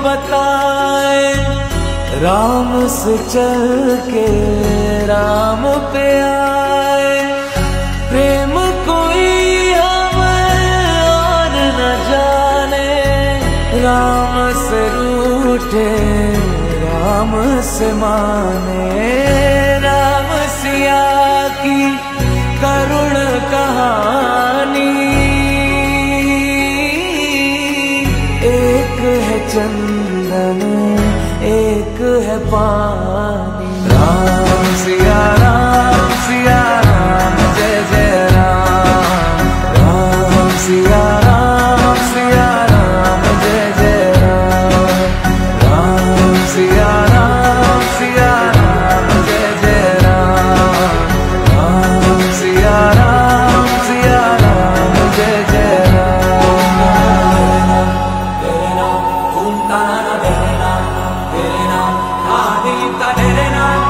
बताए, राम से चल के राम पे आए। प्रेम कोई हमें और न जाने, राम से रूठे राम से माने। राम सिया की करुण कहानी, एक है चंदन एक है पानी। राम सिया राम जय जय राम। राम सिया राम जय जय राम। राम सिया राम जय जय राम। राम सिया राम जय जय राम। तेरे नाम ओम तारा तेरे नाम आदि का तेरे नाम।